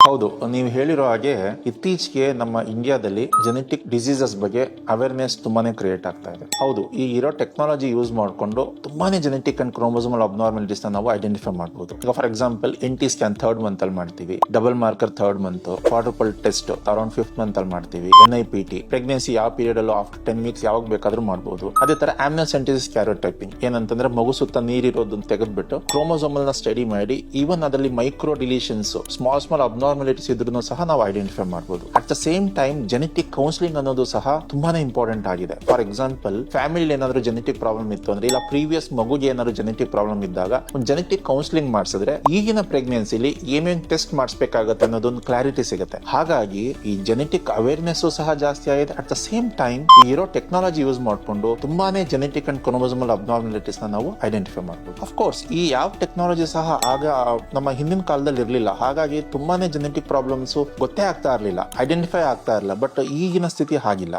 ಹೌದು, ನೀವು ಹೇಳಿರೋ ಹಾಗೆ ಇತ್ತೀಚೆಗೆ ನಮ್ಮ ಇಂಡಿಯಾದಲ್ಲಿ ಜೆನೆಟಿಕ್ ಡಿಸೀಸಸ್ ಬಗ್ಗೆ ಅವೇರ್ನೆಸ್ ತುಂಬಾನೇ ಕ್ರಿಯೇಟ್ ಆಗ್ತಾ ಇದೆ. ಹೌದು, ಈ ಇರೋ ಟೆಕ್ನಾಲಜಿ ಯೂಸ್ ಮಾಡಿಕೊಂಡು ತುಂಬಾನೇ ಜೆನೆಟಿಕ್ ಅಂಡ್ ಕ್ರೋಮೋಸೋಮಲ್ ಅಬ್ನಾರ್ಮಲಿಟೀಸ್ ನಾವು ಐಡೆಂಟಿಫೈ ಮಾಡಬಹುದು. ಈಗ for example NT scan 3rd month ಅಲ್ಲಿ ಮಾಡ್ತೀವಿ, double marker 3rd month, quadruple test around 5th month ಅಲ್ಲಿ ಮಾಡ್ತೀವಿ, NIPT ಪ್ರೆಗ್ನೆನ್ಸಿ ಯಾವ ಪೀರಿಯಡ್ ಅಲ್ಲೂ ಆಫ್ಟರ್ 10 ವೀಕ್ಸ್ ಯಾವಾಗ ಬೇಕಾದ್ರೂ ಮಾಡಬಹುದು. ಅದೇ ತರ ಆಮ್ನಿಯೋಸೆಂಟೆಸಿಸ್ ಕ್ಯಾರೋಟೈಪಿಂಗ್ ಏನಂತಂದ್ರೆ ಮಗು ಸುತ್ತ ನೀರಿರೋದನ್ನ ತೆಗೆದ್ಬಿಟ್ಟು ಕ್ರೋಮೋಸೋಮಲ್ ನ ಸ್ಟಡಿ ಮಾಡಿ ಈವನ್ ಅದರಲ್ಲಿ ಮೈಕ್ರೋ ಡಿಲೀಷನ್ಸ್ ಸ್ಮಾಲ್ ಅಬ್ನಾರ್ಮಲಿಟೀಸ್ ಇದ್ರೂ ಸಹ ನಾವು ಐಡೆಂಟಿಫೈ ಮಾಡಬಹುದು. At the same time genetic counselling ಅನ್ನೋದು ಸಹ ತುಂಬಾನೇ ಇಂಪಾರ್ಟೆಂಟ್ ಆಗಿದೆ. ಫಾರ್ ಎಕ್ಸಾಂಪಲ್ ಫ್ಯಾಮಿಲಿ ಏನಾದ್ರು ಜೆನೆಟಿಕ್ ಪ್ರಾಬ್ಲಮ್ ಇತ್ತು ಅಂದ್ರೆ, ಇಲ್ಲ ಪ್ರೀವಿಯಸ್ ಮಗುಗೆ ಏನಾದ್ರು ಜೆನೆಟಿಕ್ ಪ್ರಾಬ್ಲಮ್ ಇದ್ದಾಗ ಒಂದು ಜೆನೆಟಿಕ್ ಕೌನ್ಸಿಲಿಂಗ್ ಮಾಡಿಸಿದ್ರೆ ಈಗಿನ ಪ್ರೆಗ್ನೆನ್ಸಿಲಿ ಏನೇನ್ ಟೆಸ್ಟ್ ಮಾಡಿಸಬೇಕಾಗತ್ತೆ ಅನ್ನೋದೊಂದು ಕ್ಲಾರಿಟಿ ಸಿಗುತ್ತೆ. ಹಾಗಾಗಿ ಈ ಜೆನೆಟಿಕ್ ಅವೇರ್ನೆಸ್ ಸಹ ಜಾಸ್ತಿ ಆಗಿದೆ. ಅಟ್ ದ ಸೇಮ್ ಟೈಮ್ ಈ ಇರೋ ಟೆಕ್ನಾಲಜಿ ಯೂಸ್ ಮಾಡಿಕೊಂಡು ತುಂಬಾನೇ ಜೆನೆಟಿಕ್ ಅಂಡ್ ಕ್ರೋಮೋಸೋಮಲ್ ಅಬ್ನಾರ್ಮಲಿಟೀಸ್ ನಾವು ಐಡೆಂಟಿಫೈ ಮಾಡಬಹುದು. ಅಫ್ ಕೋರ್ಸ್ ಈ ಯಾವ ಟೆಕ್ನಾಲಜಿ ಸಹ ಆಗ ನಮ್ಮ ಹಿಂದಿನ ಕಾಲದಲ್ಲಿ ಇರಲಿಲ್ಲ. ಹಾಗಾಗಿ ತುಂಬಾನೇ ಜೆನೆಟಿಕ್ ಪ್ರಾಬ್ಲಮ್ಸ್ ಗೊತ್ತೇ ಆಗ್ತಾ ಇರಲಿಲ್ಲ, ಐಡೆಂಟಿಫೈ ಆಗ್ತಾ ಇರಲಿಲ್ಲ. ಬಟ್ ಈಗಿನ ಸ್ಥಿತಿ ಹಾಗಿಲ್ಲ.